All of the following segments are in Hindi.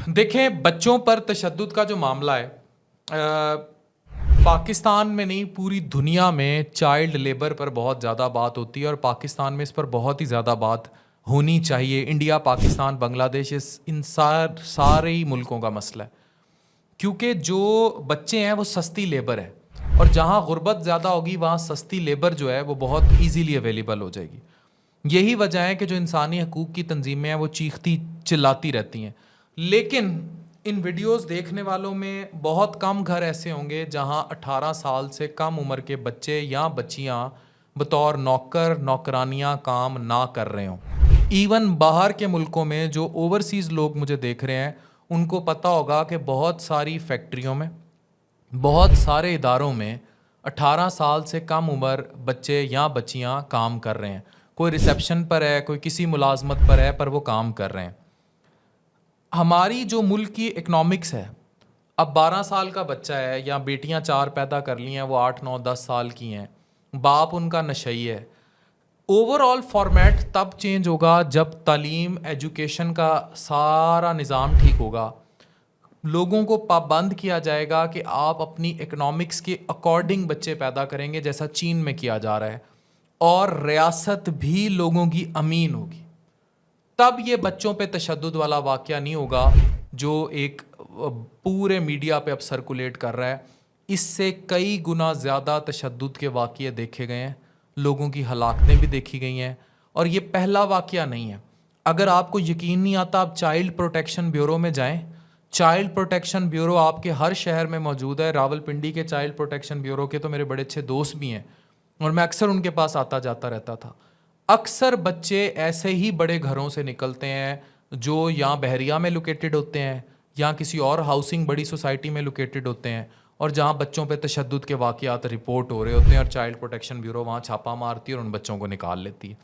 देखें, बच्चों पर तशद्दुद का जो मामला है, पाकिस्तान में नहीं पूरी दुनिया में चाइल्ड लेबर पर बहुत ज़्यादा बात होती है और पाकिस्तान में इस पर बहुत ही ज़्यादा बात होनी चाहिए। इंडिया, पाकिस्तान, बांग्लादेश, इन सारे ही मुल्कों का मसला है, क्योंकि जो बच्चे हैं वो सस्ती लेबर है और जहाँ गुर्बत ज़्यादा होगी वहाँ सस्ती लेबर जो है वो बहुत ईजीली अवेलेबल हो जाएगी। यही वजह है कि जो इंसानी हकूक़ की तंजीमें हैं वो चीखती चिल्लाती रहती हैं, लेकिन इन वीडियोस देखने वालों में बहुत कम घर ऐसे होंगे जहां 18 साल से कम उम्र के बच्चे या बच्चियां बतौर नौकर नौकरानियां काम ना कर रहे हों। इवन बाहर के मुल्कों में जो ओवरसीज़ लोग मुझे देख रहे हैं, उनको पता होगा कि बहुत सारी फैक्ट्रियों में, बहुत सारे इदारों में 18 साल से कम उम्र बच्चे या बच्चियां काम कर रहे हैं। कोई रिसेप्शन पर है, कोई किसी मुलाजमत पर है, पर वो काम कर रहे हैं। हमारी जो मुल्क की इकनॉमिक्स है, अब 12 साल का बच्चा है या बेटियां 4 पैदा कर ली हैं, वो 8, 9, 10 साल की हैं, बाप उनका नशई है। ओवरऑल फॉर्मेट तब चेंज होगा जब तालीम, एजुकेशन का सारा निज़ाम ठीक होगा। लोगों को पाबंद किया जाएगा कि आप अपनी इकनॉमिक्स के अकॉर्डिंग बच्चे पैदा करेंगे, जैसा चीन में किया जा रहा है, और रियासत भी लोगों की अमीन होगी। तब ये बच्चों पे तशद्दुद वाला वाक़या नहीं होगा जो एक पूरे मीडिया पे अब सर्कुलेट कर रहा है। इससे कई गुना ज़्यादा तशद्दुद के वाक़ये देखे गए हैं, लोगों की हलाकतें भी देखी गई हैं, और ये पहला वाक़या नहीं है। अगर आपको यकीन नहीं आता, आप चाइल्ड प्रोटेक्शन ब्यूरो में जाएं। चाइल्ड प्रोटेक्शन ब्यूरो आपके हर शहर में मौजूद है। रावलपिंडी के चाइल्ड प्रोटेक्शन ब्यूरो के तो मेरे बड़े अच्छे दोस्त भी हैं और मैं अक्सर उनके पास आता जाता रहता था। अक्सर बच्चे ऐसे ही बड़े घरों से निकलते हैं जो या बहरिया में लोकेटेड होते हैं या किसी और हाउसिंग बड़ी सोसाइटी में लोकेटेड होते हैं, और जहाँ बच्चों पे तशद्दुद के वाक़यात रिपोर्ट हो रहे होते हैं और चाइल्ड प्रोटेक्शन ब्यूरो वहाँ छापा मारती है और उन बच्चों को निकाल लेती है।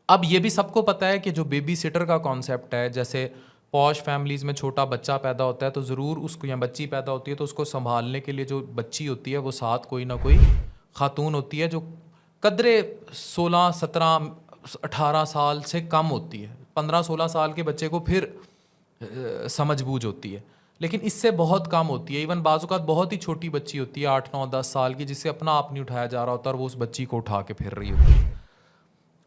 अब ये भी सबको पता है कि जो बेबी सिटर का कॉन्सेप्ट है, जैसे पॉश फैमिलीज़ में छोटा बच्चा पैदा होता है तो ज़रूर उसको, या बच्ची पैदा होती है तो उसको संभालने के लिए जो बच्ची होती है वो साथ कोई ना कोई खातून होती है जो कदरे 16, 17, 18 साल से कम होती है। 15, 16 साल के बच्चे को फिर समझ बूझ होती है, लेकिन इससे बहुत कम होती है। इवन बाज़-औक़ात बहुत ही छोटी बच्ची होती है 8, 9, 10 साल की, जिससे अपना आप नहीं उठाया जा रहा होता और वो उस बच्ची को उठा के फिर रही होती है।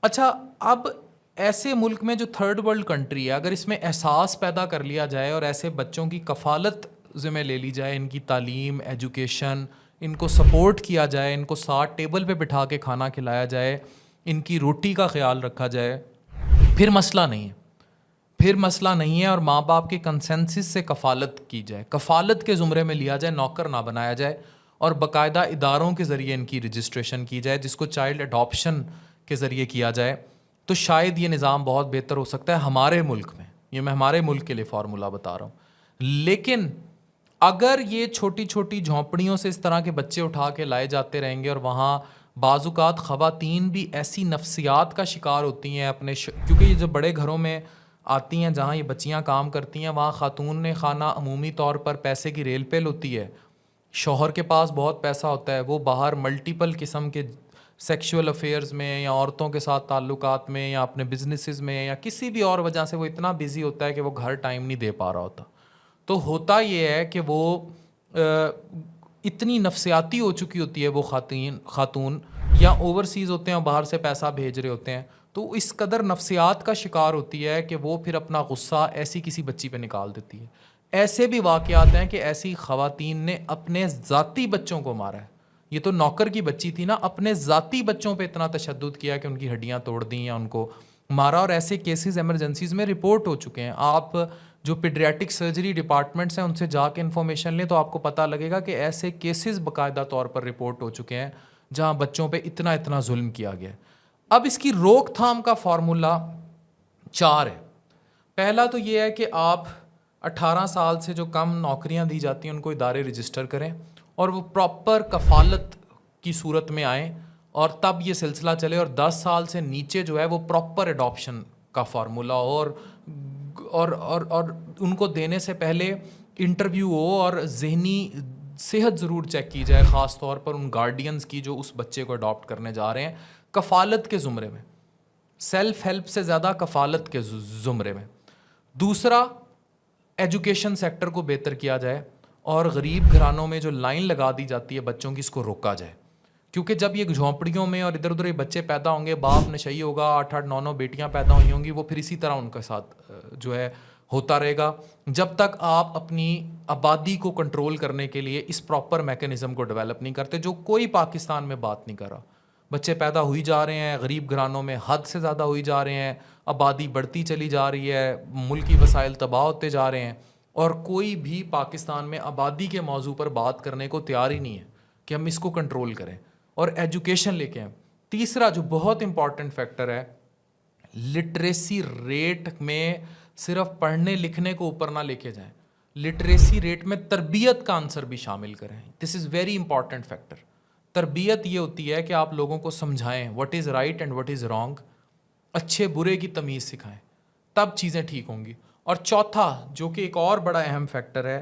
अच्छा, अब ऐसे मुल्क में जो थर्ड वर्ल्ड कंट्री है, अगर इसमें एहसास पैदा कर लिया जाए और ऐसे बच्चों की कफ़ालत ज़िम्मे ले ली जाए, इनकी तालीम, एजुकेशन, इनको सपोर्ट किया जाए, इनको साथ टेबल पे बिठा के खाना खिलाया जाए, इनकी रोटी का ख्याल रखा जाए, फिर मसला नहीं है। फिर मसला नहीं है और माँ बाप के कंसेंसस से कफ़ालत की जाए, कफ़ालत के ज़ुमरे में लिया जाए, नौकर ना बनाया जाए, और बाकायदा इदारों के ज़रिए इनकी रजिस्ट्रेशन की जाए, जिसको चाइल्ड अडॉप्शन के ज़रिए किया जाए, तो शायद ये निज़ाम बहुत बेहतर हो सकता है हमारे मुल्क में। ये मैं हमारे मुल्क के लिए फार्मूला बता रहा हूँ। लेकिन अगर ये छोटी छोटी झोंपड़ियों से इस तरह के बच्चे उठा के लाए जाते रहेंगे और वहाँ बाज़ुकात ख़वातीन भी ऐसी नफ्सियात का शिकार होती हैं अपने क्योंकि ये जो बड़े घरों में आती हैं जहाँ ये बच्चियाँ काम करती हैं, वहाँ खातून ने खाना अमूमी तौर पर पैसे की रेल पेल होती है। शौहर के पास बहुत पैसा होता है, वो बाहर मल्टीपल किस्म के सेक्सुअल अफेयर्स में या औरतों के साथ ताल्लुकात में या अपने बिजनेसेस में या किसी भी और वजह से वो इतना बिजी होता है कि वो घर टाइम नहीं दे पा रहा होता। तो होता ये है कि वो इतनी नफ्सियाती हो चुकी होती है वो खातून या ओवरसीज़ होते हैं, बाहर से पैसा भेज रहे होते हैं, तो इस कदर नफ्सियात का शिकार होती है कि वो फिर अपना गुस्सा ऐसी किसी बच्ची पे निकाल देती है। ऐसे भी वाक़यात हैं कि ऐसी ख़वातीन ने अपने ज़ाती बच्चों को मारा है। ये तो नौकर की बच्ची थी ना, अपने ज़ाती बच्चों पे इतना तशद्दुद किया कि उनकी हड्डियाँ तोड़ दी या उनको मारा, और ऐसे केसेस एमरजेंसीज़ में रिपोर्ट हो चुके हैं। आप जो पीडियाट्रिक सर्जरी डिपार्टमेंट्स हैं उनसे जाके इन्फॉर्मेशन लें तो आपको पता लगेगा कि ऐसे केसेस बाकायदा तौर पर रिपोर्ट हो चुके हैं जहाँ बच्चों पे इतना इतना जुल्म किया गया है। अब इसकी रोकथाम का फार्मूला 4 है। पहला तो ये है कि आप 18 साल से जो कम नौकरियां दी जाती हैं उनको इदारे रजिस्टर करें और वो प्रॉपर कफ़ालत की सूरत में आएँ, और तब ये सिलसिला चले, और 10 साल से नीचे जो है वो प्रॉपर एडॉप्शन का फार्मूला हो, और उनको देने से पहले इंटरव्यू हो और ज़हनी सेहत ज़रूर चेक की जाए, ख़ास तौर पर उन गार्डियंस की जो उस बच्चे को अडॉप्ट करने जा रहे हैं, कफ़ालत के ज़ुमरे में, सेल्फ हेल्प से ज़्यादा कफ़ालत के ज़ुमरे में। दूसरा, एजुकेशन सेक्टर को बेहतर किया जाए और गरीब घरानों में जो लाइन लगा दी जाती है बच्चों की, इसको रोका जाए। क्योंकि जब ये झोंपड़ियों में और इधर उधर ये बच्चे पैदा होंगे, बाप नशई होगा, 8-8 9-9 बेटियां पैदा हुई होंगी, वो फिर इसी तरह उनके साथ जो है होता रहेगा। जब तक आप अपनी आबादी को कंट्रोल करने के लिए इस प्रॉपर मैकेनिज़्म को डेवलप नहीं करते, जो कोई पाकिस्तान में बात नहीं कर रहा, बच्चे पैदा हुई जा रहे हैं, गरीब घरानों में हद से ज़्यादा हुई जा रहे हैं, आबादी बढ़ती चली जा रही है, मुल्की वसाइल तबाह होते जा रहे हैं, और कोई भी पाकिस्तान में आबादी के मौजू पर बात करने को तैयार ही नहीं है कि हम इसको कंट्रोल करें और एजुकेशन लेके आएँ। तीसरा जो बहुत इंपॉर्टेंट फैक्टर है, लिटरेसी रेट में सिर्फ पढ़ने लिखने को ऊपर ना लेके जाएं, लिटरेसी रेट में तरबियत का आंसर भी शामिल करें। This is very important factor. तरबियत ये होती है कि आप लोगों को समझाएं what is right and what is wrong, अच्छे बुरे की तमीज़ सिखाएं, तब चीज़ें ठीक होंगी। और चौथा, जो कि एक और बड़ा अहम फैक्टर है,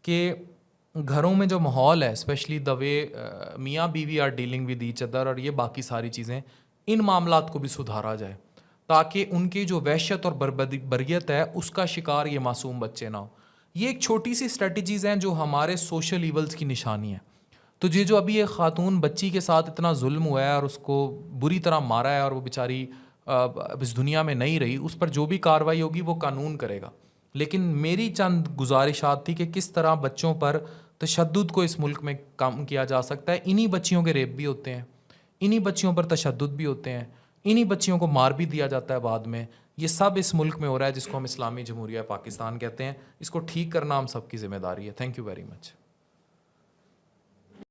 कि घरों में जो माहौल है, स्पेशली द वे मियाँ बीवी are dealing with each other और ये बाकी सारी चीज़ें, इन मामलात को भी सुधारा जाए ताकि उनकी जो वहशत और बरबरीत है उसका शिकार ये मासूम बच्चे ना हो। ये एक छोटी सी स्ट्रेटजीज़ हैं जो हमारे सोशल ईवल्स की निशानी है। तो ये जो अभी एक ख़ातून बच्ची के साथ इतना जुल्म हुआ है और उसको बुरी तरह मारा है और वो बेचारी अब इस दुनिया में नहीं रही, उस पर जो भी कार्रवाई होगी वो कानून करेगा। लेकिन मेरी चंद गुजारिशात थी कि किस तरह बच्चों पर तशद्दुद को इस मुल्क में कम किया जा सकता है। इन्हीं बच्चियों के रेप भी होते हैं, इन्हीं बच्चियों पर तशद्दुद भी होते हैं, इन्हीं बच्चियों को मार भी दिया जाता है बाद में। ये सब इस मुल्क में हो रहा है जिसको हम इस्लामी जमहूरिया पाकिस्तान कहते हैं। इसको ठीक करना हम सबकी ज़िम्मेदारी है। Thank you very much.